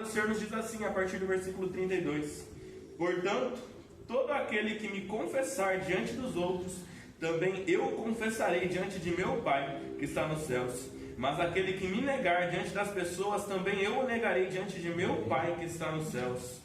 o Senhor nos diz assim, a partir do versículo 32: portanto, todo aquele que me confessar diante dos outros, também eu o confessarei diante de meu Pai que está nos céus. Mas aquele que me negar diante das pessoas, também eu o negarei diante de meu Pai que está nos céus.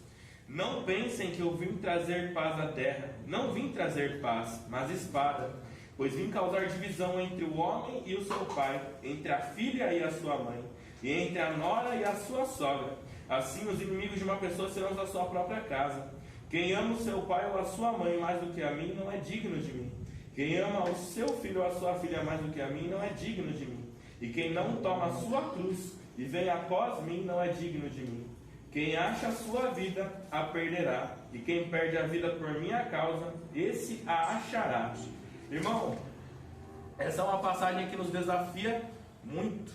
Não pensem que eu vim trazer paz à terra. Não vim trazer paz, mas espada. Pois vim causar divisão entre o homem e o seu pai, entre a filha e a sua mãe, e entre a nora e a sua sogra. Assim os inimigos de uma pessoa serão da sua própria casa. Quem ama o seu pai ou a sua mãe mais do que a mim, não é digno de mim. Quem ama o seu filho ou a sua filha mais do que a mim, não é digno de mim. E quem não toma a sua cruz e vem após mim, não é digno de mim. Quem acha a sua vida, a perderá. E quem perde a vida por minha causa, esse a achará. Irmão, essa é uma passagem que nos desafia muito.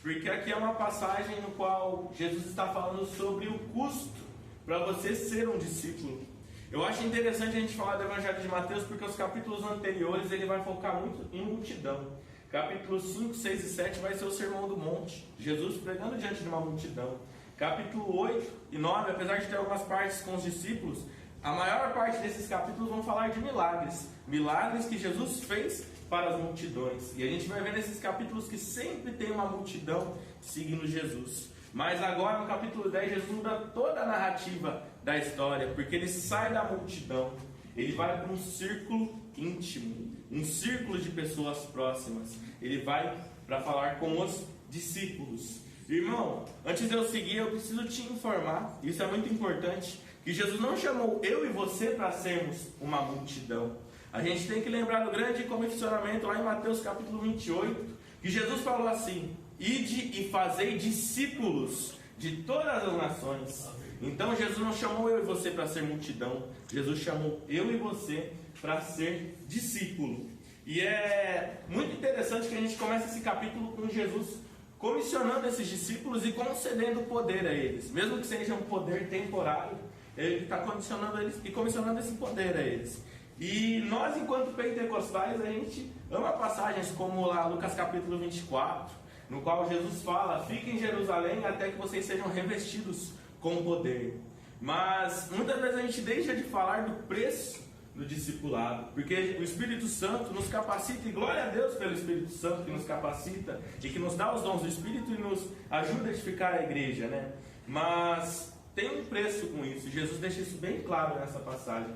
Porque aqui é uma passagem no qual Jesus está falando sobre o custo para você ser um discípulo. Eu acho interessante a gente falar do Evangelho de Mateus, porque os capítulos anteriores ele vai focar muito em multidão. Capítulos 5, 6 e 7 vai ser o Sermão do Monte, Jesus pregando diante de uma multidão. Capítulo 8 e 9, apesar de ter algumas partes com os discípulos, a maior parte desses capítulos vão falar de milagres. Milagres que Jesus fez para as multidões. E a gente vai ver nesses capítulos que sempre tem uma multidão seguindo Jesus. Mas agora no capítulo 10 Jesus muda toda a narrativa da história, porque ele sai da multidão, ele vai para um círculo íntimo, um círculo de pessoas próximas. Ele vai para falar com os discípulos. Irmão, antes de eu seguir, eu preciso te informar, isso é muito importante, que Jesus não chamou eu e você para sermos uma multidão. A gente tem que lembrar do grande comissionamento lá em Mateus capítulo 28, que Jesus falou assim: ide e fazei discípulos de todas as nações. Então Jesus não chamou eu e você para ser multidão, Jesus chamou eu e você para ser discípulo. E é muito interessante que a gente comece esse capítulo com Jesus comissionando esses discípulos e concedendo poder a eles, mesmo que seja um poder temporário. Ele está comissionando eles e comissionando esse poder a eles. E nós, enquanto pentecostais, a gente ama passagens como lá Lucas capítulo 24, no qual Jesus fala: fiquem em Jerusalém até que vocês sejam revestidos com poder. Mas muitas vezes a gente deixa de falar do preço do discipulado, porque o Espírito Santo nos capacita, e glória a Deus pelo Espírito Santo que nos capacita e que nos dá os dons do Espírito e nos ajuda a edificar a igreja, né? Mas tem um preço com isso. Jesus deixa isso bem claro nessa passagem.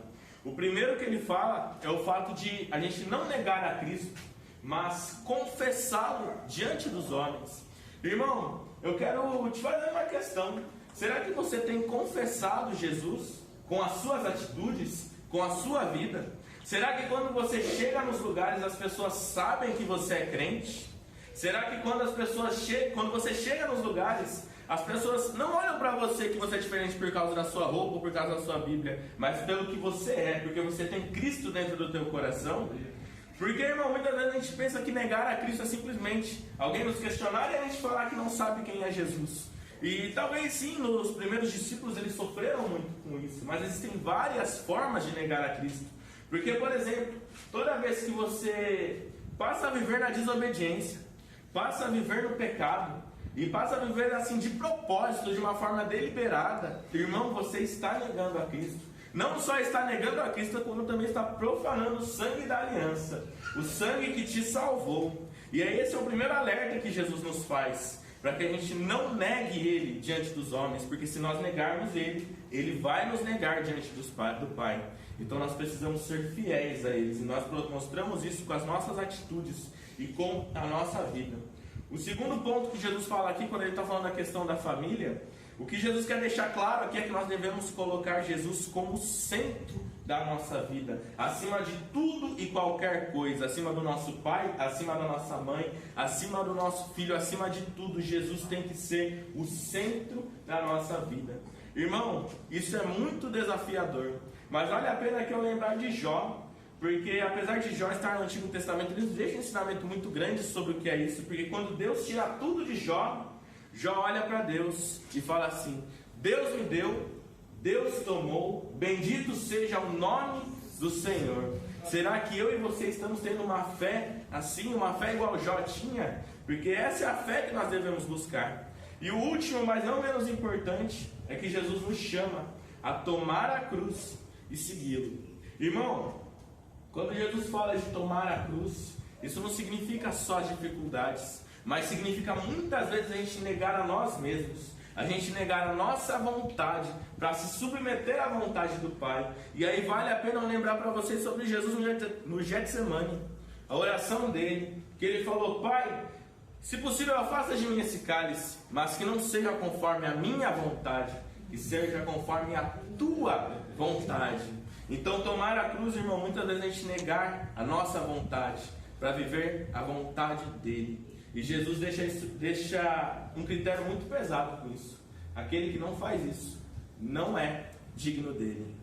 O primeiro que ele fala é o fato de a gente não negar a Cristo, mas confessá-lo diante dos homens. Irmão, eu quero te fazer uma questão: será que você tem confessado Jesus com as suas atitudes, com a sua vida? Será que quando você chega nos lugares as pessoas sabem que você é crente? Será que quando você chega nos lugares, as pessoas não olham para você que você é diferente por causa da sua roupa ou por causa da sua Bíblia, mas pelo que você é, porque você tem Cristo dentro do teu coração? Porque, irmão, muitas vezes a gente pensa que negar a Cristo é simplesmente alguém nos questionar e a gente falar que não sabe quem é Jesus. E talvez sim, nos primeiros discípulos eles sofreram muito com isso, mas existem várias formas de negar a Cristo. Porque, por exemplo, toda vez que você passa a viver na desobediência, passa a viver no pecado, e passa a viver assim de propósito, de uma forma deliberada, irmão, você está negando a Cristo. Não só está negando a Cristo, como também está profanando o sangue da aliança, o sangue que te salvou. E esse é o primeiro alerta que Jesus nos faz, para que a gente não negue Ele diante dos homens, porque se nós negarmos Ele, Ele vai nos negar diante do Pai. Então nós precisamos ser fiéis a Ele, e nós mostramos isso com as nossas atitudes e com a nossa vida. O segundo ponto que Jesus fala aqui, quando ele está falando da questão da família, o que Jesus quer deixar claro aqui é que nós devemos colocar Jesus como centro da nossa vida, acima de tudo e qualquer coisa, acima do nosso pai, acima da nossa mãe, acima do nosso filho, acima de tudo, Jesus tem que ser o centro da nossa vida. Irmão, isso é muito desafiador, mas vale a pena que eu lembrar de Jó. Porque apesar de Jó estar no Antigo Testamento, ele nos deixa um ensinamento muito grande sobre o que é isso. Porque quando Deus tira tudo de Jó, Jó olha para Deus e fala assim: Deus me deu, Deus tomou, bendito seja o nome do Senhor. Será que eu e você estamos tendo uma fé assim, uma fé igual Jó tinha? Porque essa é a fé que nós devemos buscar. E o último, mas não menos importante, é que Jesus nos chama a tomar a cruz e segui-lo. Irmão, quando Jesus fala de tomar a cruz, isso não significa só dificuldades, mas significa muitas vezes a gente negar a nós mesmos, a gente negar a nossa vontade para se submeter à vontade do Pai. E aí vale a pena eu lembrar para vocês sobre Jesus no Getsemane, a oração dele, que ele falou: Pai, se possível afasta de mim esse cálice, mas que não seja conforme a minha vontade, que seja conforme a tua vontade. Então tomar a cruz, irmão, muitas vezes a gente negar a nossa vontade para viver a vontade dele. E Jesus deixa um critério muito pesado com isso. Aquele que não faz isso não é digno dele.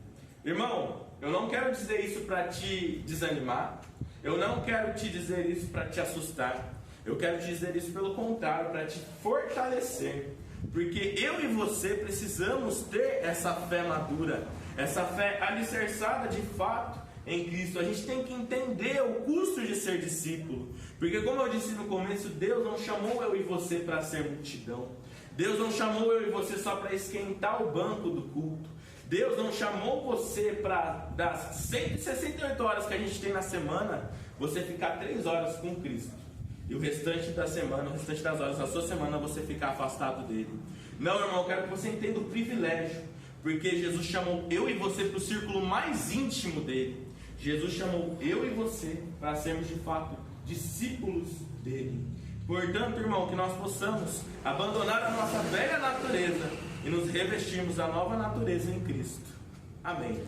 Irmão, eu não quero dizer isso para te desanimar, eu não quero te dizer isso para te assustar, eu quero te dizer isso pelo contrário, para te fortalecer. Porque eu e você precisamos ter essa fé madura, essa fé alicerçada de fato em Cristo. A gente tem que entender o custo de ser discípulo. Porque como eu disse no começo, Deus não chamou eu e você para ser multidão. Deus não chamou eu e você só para esquentar o banco do culto. Deus não chamou você para, das 168 horas que a gente tem na semana, você ficar 3 horas com Cristo. E o restante da semana, o restante das horas da sua semana, você ficar afastado dele. Não, irmão, eu quero que você entenda o privilégio. Porque Jesus chamou eu e você para o círculo mais íntimo dele. Jesus chamou eu e você para sermos de fato discípulos dele. Portanto, irmão, que nós possamos abandonar a nossa velha natureza e nos revestirmos da nova natureza em Cristo. Amém.